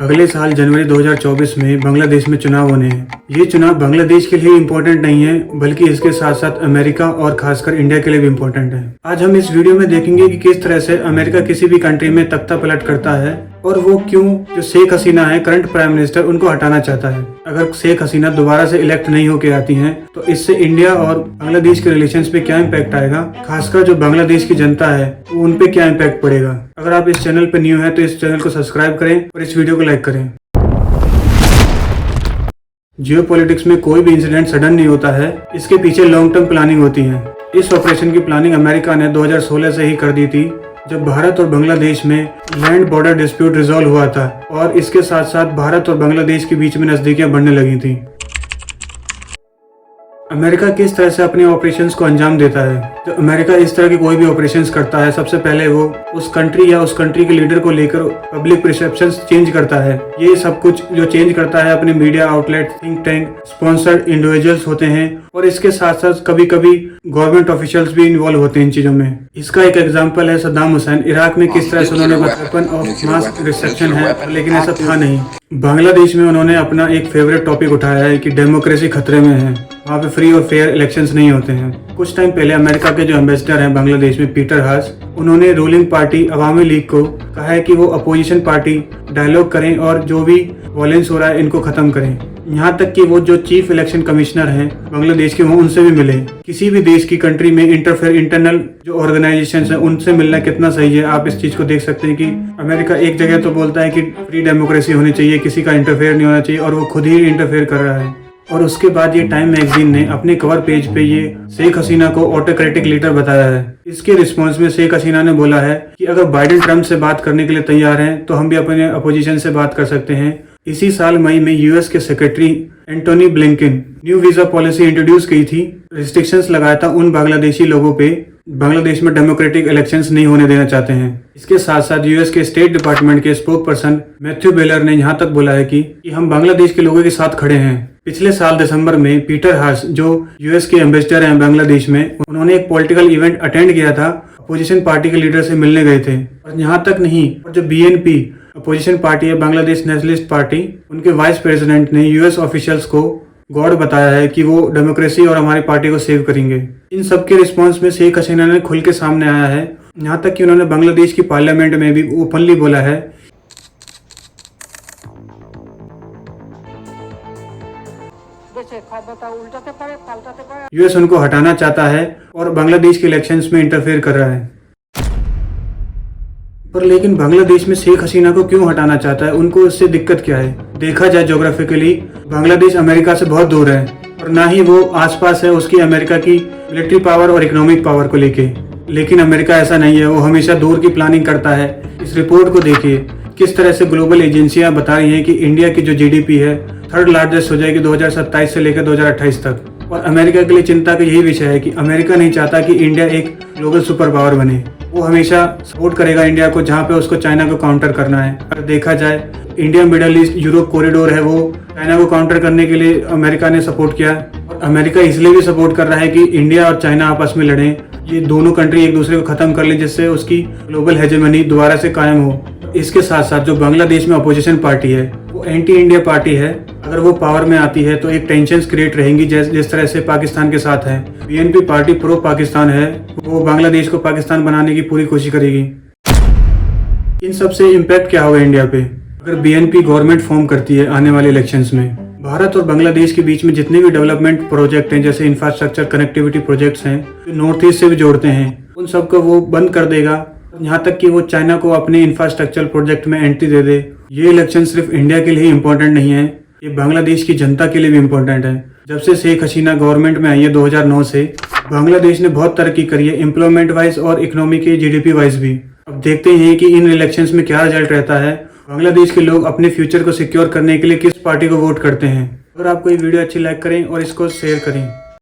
अगले साल जनवरी 2024 में बांग्लादेश में चुनाव होने हैं। ये चुनाव बांग्लादेश के लिए इम्पोर्टेंट नहीं है, बल्कि इसके साथ साथ अमेरिका और खासकर इंडिया के लिए भी इम्पोर्टेंट है। आज हम इस वीडियो में देखेंगे कि किस तरह से अमेरिका किसी भी कंट्री में तख्ता पलट करता है और वो क्यों जो शेख हसीना है करंट प्राइम मिनिस्टर उनको हटाना चाहता है। अगर शेख हसीना दोबारा से इलेक्ट नहीं होके आती हैं तो इससे इंडिया और बांग्लादेश के रिलेशंस पे क्या इम्पैक्ट आएगा, खासकर जो बांग्लादेश की जनता है तो उन पे क्या इम्पैक्ट पड़ेगा। अगर आप इस चैनल पे न्यू है तो इस चैनल को सब्सक्राइब करें और इस वीडियो को लाइक करें। जियोपॉलिटिक्स में कोई भी इंसिडेंट सडन नहीं होता है, इसके पीछे लॉन्ग टर्म प्लानिंग होती है। इस ऑपरेशन की प्लानिंग अमेरिका ने 2016 से ही कर दी थी, जब भारत और बांग्लादेश में लैंड बॉर्डर डिस्प्यूट रिजॉल्व हुआ था और इसके साथ साथ भारत और बांग्लादेश के बीच में नजदीकियां बढ़ने लगी थी। अमेरिका किस तरह से अपने ऑपरेशंस को अंजाम देता है। जब अमेरिका इस तरह के कोई भी ऑपरेशंस करता है, सबसे पहले वो उस कंट्री या उस कंट्री के लीडर को लेकर पब्लिक परसेप्शंस चेंज करता है। ये सब कुछ जो चेंज करता है अपने media outlet, think tank, sponsored individuals होते हैं और इसके साथ साथ कभी कभी गवर्नमेंट ऑफिशियल्स भी इन्वॉल्व होते हैं इन चीजों में। इसका एक एग्जाम्पल है सद्दाम हुसैन। इराक में किस तरह से उन्होंने वेपन ऑफ मास डिस्ट्रक्शन है, लेकिन ऐसा था नहीं। बांग्लादेश में उन्होंने अपना एक फेवरेट टॉपिक उठाया है कि डेमोक्रेसी खतरे में है, वहाँ पे फ्री और फेयर इलेक्शंस नहीं होते हैं। कुछ टाइम पहले अमेरिका के जो एम्बेसडर हैं बांग्लादेश में, पीटर हास, उन्होंने रूलिंग पार्टी अवामी लीग को कहा है कि वो अपोजिशन पार्टी डायलॉग करें और जो भी वॉयलेंस हो रहा है इनको खत्म करें। यहाँ तक कि वो जो चीफ इलेक्शन कमिश्नर हैं बांग्लादेश के, वो उनसे भी मिले। किसी भी देश की कंट्री में इंटरफेयर इंटरनल जो ऑर्गेनाइजेशंस हैं उनसे मिलना कितना सही है, आप इस चीज को देख सकते हैं कि अमेरिका एक जगह तो बोलता है कि फ्री डेमोक्रेसी होनी चाहिए, किसी का इंटरफेयर नहीं होना चाहिए, और वो खुद ही इंटरफेयर कर रहा है। और उसके बाद ये टाइम मैगजीन ने अपने कवर पेज पे ये शेख हसीना को ऑटोक्रेटिक लीडर बताया है। इसके रिस्पॉन्स में शेख हसीना ने बोला है कि अगर बाइडेन ट्रम्प से बात करने के लिए तैयार हैं तो हम भी अपने अपोजिशन से बात कर सकते हैं। इसी साल मई में यूएस के secretary Antony Blinken new visa policy introduce की थी, रिस्ट्रिक्शंस लगाया था उन बांग्लादेशी लोगों पे बांग्लादेश में डेमोक्रेटिक इलेक्शंस नहीं होने देना चाहते हैं। इसके साथ साथ यूएस के स्टेट डिपार्टमेंट के स्पोक पर्सन मैथ्यू बेलर ने यहाँ तक बोला है कि हम बांग्लादेश के लोगों के साथ खड़े हैं। पिछले साल दिसंबर में पीटर हास जो यूएस के एम्बेसडर हैं बांग्लादेश में, उन्होंने एक पॉलिटिकल इवेंट अटेंड किया था, अपोजिशन पार्टी के लीडर से मिलने गए थे। और यहाँ तक नहीं, और जो बीएनपी अपोजिशन पार्टी है, बांग्लादेश नेशनलिस्ट पार्टी, उनके वाइस प्रेसिडेंट ने यूएस ऑफिशियल्स को गॉड बताया है कि वो डेमोक्रेसी और हमारी पार्टी को सेव करेंगे। इन सबके रिस्पांस में शेख हसीना ने खुल के सामने आया है। यहाँ तक कि उन्होंने बांग्लादेश की पार्लियामेंट में भी ओपनली बोला है यूएस उनको हटाना चाहता है और बांग्लादेश के इलेक्शंस में इंटरफेयर कर रहा है। पर लेकिन बांग्लादेश में शेख हसीना को क्यों हटाना चाहता है, उनको इससे दिक्कत क्या है। देखा जाए ज्योग्राफिकली बांग्लादेश अमेरिका से बहुत दूर है और ना ही वो आसपास है उसकी अमेरिका की मिलिट्री पावर और इकोनॉमिक पावर को लेके। लेकिन अमेरिका ऐसा नहीं है, वो हमेशा दूर की प्लानिंग करता है। इस रिपोर्ट को देखिए किस तरह से ग्लोबल एजेंसियां बता रही हैं कि इंडिया की जो जीडीपी है थर्ड लार्जेस्ट हो जाएगी 2027 से लेकर 2028 तक। और अमेरिका के लिए चिंता का यही विषय है कि अमेरिका नहीं चाहता कि इंडिया एक ग्लोबल सुपर पावर बने। वो हमेशा सपोर्ट करेगा इंडिया को जहाँ पे उसको चाइना को काउंटर करना है। अगर देखा जाए India middle east Europe corridor है, वो चाइना को काउंटर करने के लिए अमेरिका ने सपोर्ट किया। और अमेरिका इसलिए भी सपोर्ट कर रहा है कि इंडिया और चाइना आपस में लड़ें, ये दोनों कंट्री एक दूसरे को खत्म कर लें, जिससे उसकी ग्लोबल हेजेमनी दोबारा से कायम हो। इसके साथ साथ जो बांग्लादेश में अपोजिशन पार्टी है वो एंटी इंडिया पार्टी है। अगर वो पावर में आती है तो एक टेंशन क्रिएट रहेंगी, जिस तरह से पाकिस्तान के साथ है। बीएनपी पार्टी प्रो पाकिस्तान है, वो बांग्लादेश को पाकिस्तान बनाने की पूरी कोशिश करेगी। इन सब से इम्पैक्ट क्या होगा इंडिया पे अगर बीएनपी गवर्नमेंट फॉर्म करती है आने वाले इलेक्शंस में। भारत और बांग्लादेश के बीच में जितने भी डेवलपमेंट प्रोजेक्ट हैं, जैसे इंफ्रास्ट्रक्चर कनेक्टिविटी प्रोजेक्ट्स हैं जो नॉर्थ ईस्ट से भी जोड़ते हैं, उन सबको वो बंद कर देगा। यहाँ तक कि वो चाइना को अपने इंफ्रास्ट्रक्चर प्रोजेक्ट में एंट्री दे दे। ये इलेक्शन सिर्फ इंडिया के लिए इम्पोर्टेंट नहीं है, ये बांग्लादेश की जनता के लिए भी इम्पोर्टेंट है। जब से शेख हसीना गवर्नमेंट में आई है 2009 से, बांग्लादेश ने बहुत तरक्की करी है, एम्प्लॉयमेंट वाइज और इकोनॉमी के जीडीपी वाइज भी। अब देखते हैं कि इन इलेक्शंस में क्या रिजल्ट रहता है, बांग्लादेश के लोग अपने फ्यूचर को सिक्योर करने के लिए किस पार्टी को वोट करते हैं। अगर आपको ये वीडियो अच्छी लाइक करें और इसको शेयर करें।